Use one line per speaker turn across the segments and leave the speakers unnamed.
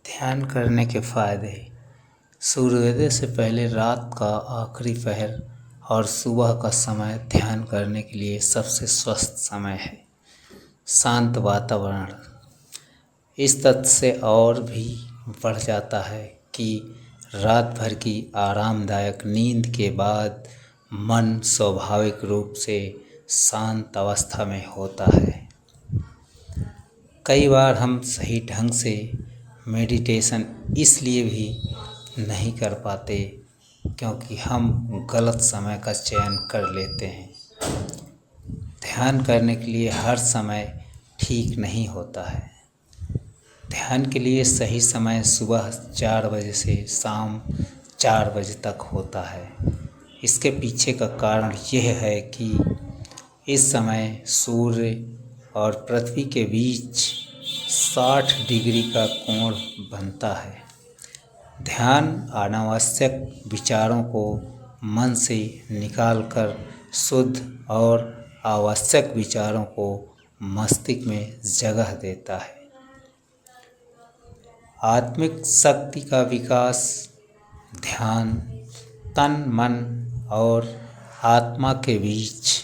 ध्यान करने के फायदे। सूर्योदय से पहले रात का आखिरी पहर और सुबह का समय ध्यान करने के लिए सबसे स्वस्थ समय है। शांत वातावरण। इस तथ्य से और भी बढ़ जाता है कि रात भर की आरामदायक नींद के बाद मन स्वाभाविक रूप से शांत अवस्था में होता है। कई बार हम सही ढंग से मेडिटेशन इसलिए भी नहीं कर पाते क्योंकि हम गलत समय का चयन कर लेते हैं। ध्यान करने के लिए हर समय ठीक नहीं होता है। ध्यान के लिए सही समय सुबह 4 बजे से शाम 4 बजे तक होता है। इसके पीछे का कारण यह है कि इस समय सूर्य और पृथ्वी के बीच 60 डिग्री का कोण बनता है। ध्यान अनावश्यक विचारों को मन से निकालकर शुद्ध और आवश्यक विचारों को मस्तिष्क में जगह देता है। आत्मिक शक्ति का विकास। ध्यान तन मन और आत्मा के बीच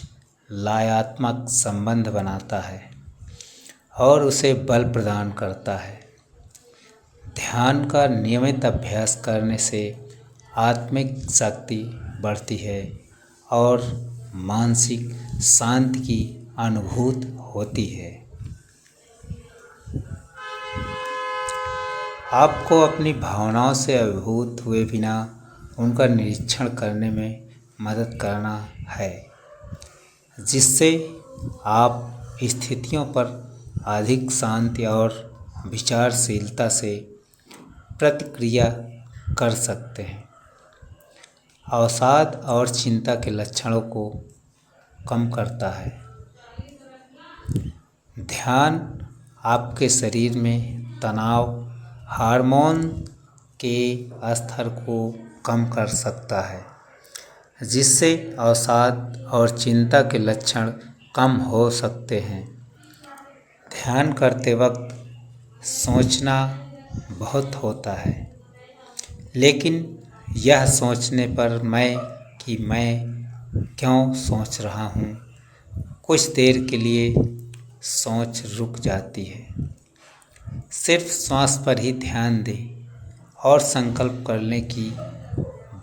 लयात्मक संबंध बनाता है और उसे बल प्रदान करता है। ध्यान का नियमित अभ्यास करने से आत्मिक शक्ति बढ़ती है और मानसिक शांति की अनुभूति होती है। आपको अपनी भावनाओं से अभिभूत हुए बिना उनका निरीक्षण करने में मदद करना है, जिससे आप स्थितियों पर अधिक शांति और विचारशीलता से प्रतिक्रिया कर सकते हैं। अवसाद और चिंता के लक्षणों को कम करता है। ध्यान आपके शरीर में तनाव हार्मोन के स्तर को कम कर सकता है, जिससे अवसाद और चिंता के लक्षण कम हो सकते हैं। ध्यान करते वक्त सोचना बहुत होता है, लेकिन यह सोचने पर मैं क्यों सोच रहा हूँ, कुछ देर के लिए सोच रुक जाती है। सिर्फ श्वास पर ही ध्यान दें और संकल्प कर लें कि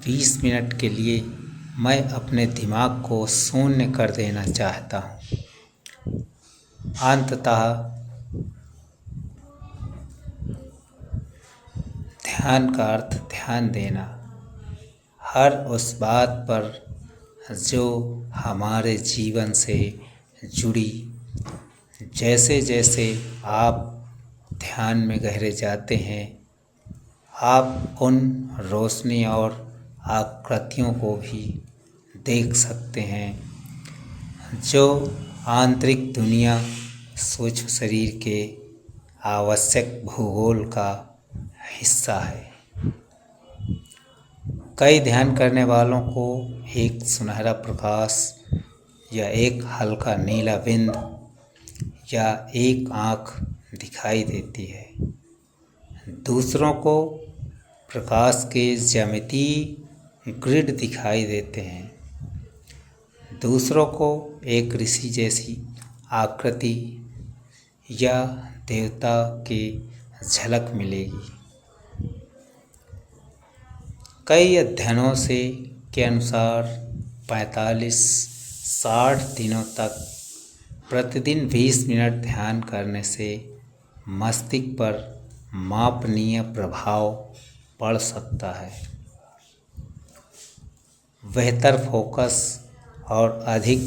20 मिनट के लिए मैं अपने दिमाग को शून्य कर देना चाहता हूँ। अंततः ध्यान का अर्थ ध्यान देना हर उस बात पर जो हमारे जीवन से जुड़ी। जैसे जैसे आप ध्यान में गहरे जाते हैं, आप उन रोशनी और आकृतियों को भी देख सकते हैं जो आंतरिक दुनिया सूक्ष्म शरीर के आवश्यक भूगोल का हिस्सा है। कई ध्यान करने वालों को एक सुनहरा प्रकाश या एक हल्का नीला बिंदु या एक आँख दिखाई देती है। दूसरों को प्रकाश के ज्यामितीय ग्रिड दिखाई देते हैं। दूसरों को एक ऋषि जैसी आकृति या देवता की झलक मिलेगी। कई अध्ययनों के अनुसार 45-60 दिनों तक प्रतिदिन 20 मिनट ध्यान करने से मस्तिष्क पर मापनीय प्रभाव पड़ सकता है। बेहतर फोकस और अधिक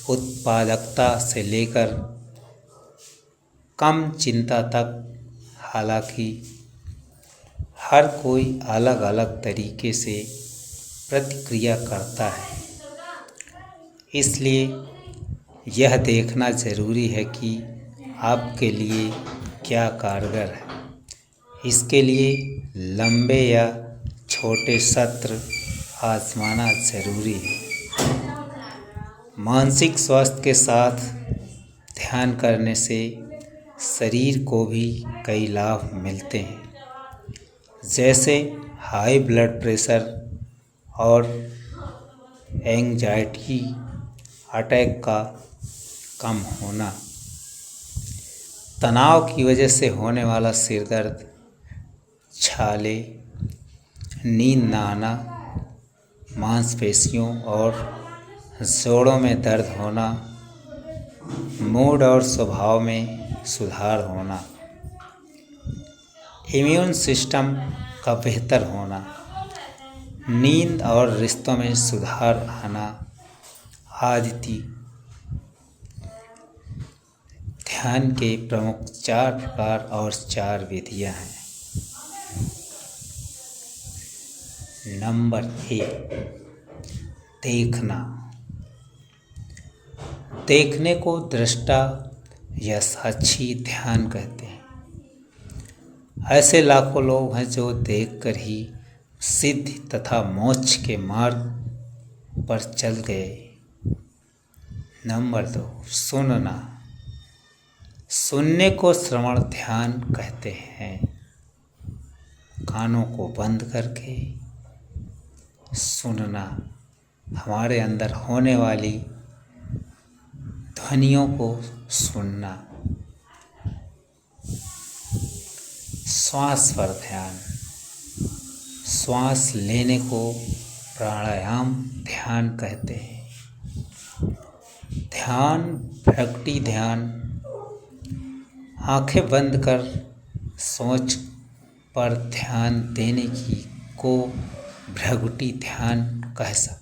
उत्पादकता से लेकर कम चिंता तक। हालांकि हर कोई अलग अलग तरीके से प्रतिक्रिया करता है, इसलिए यह देखना ज़रूरी है कि आपके लिए क्या कारगर है। इसके लिए लंबे या छोटे सत्र आजमाना ज़रूरी है। मानसिक स्वास्थ्य के साथ ध्यान करने से शरीर को भी कई लाभ मिलते हैं। जैसे हाई ब्लड प्रेशर और एंजाइटी अटैक का कम होना, तनाव की वजह से होने वाला सिर दर्द, छाले, नींद न आना, मांसपेशियों और जोड़ों में दर्द होना, मूड और स्वभाव में सुधार होना, इम्यून सिस्टम का बेहतर होना, नींद और रिश्तों में सुधार आना आदि ध्यान के प्रमुख 4 प्रकार और 4 विधियां हैं। नंबर 1, देखना। देखने को दृष्टा या साक्षी ध्यान कहते हैं। ऐसे लाखों लोग हैं जो देखकर ही सिद्धि तथा मोक्ष के मार्ग पर चल गए। नंबर 2, सुनना। सुनने को श्रवण ध्यान कहते हैं। कानों को बंद करके सुनना, हमारे अंदर होने वाली ध्वनियों को सुनना। श्वास पर ध्यान। श्वास लेने को प्राणायाम ध्यान कहते हैं। ध्यान, भ्रगुटी ध्यान, आंखें बंद कर सोच पर ध्यान देने की को भ्रगुटी ध्यान कह सकते हैं।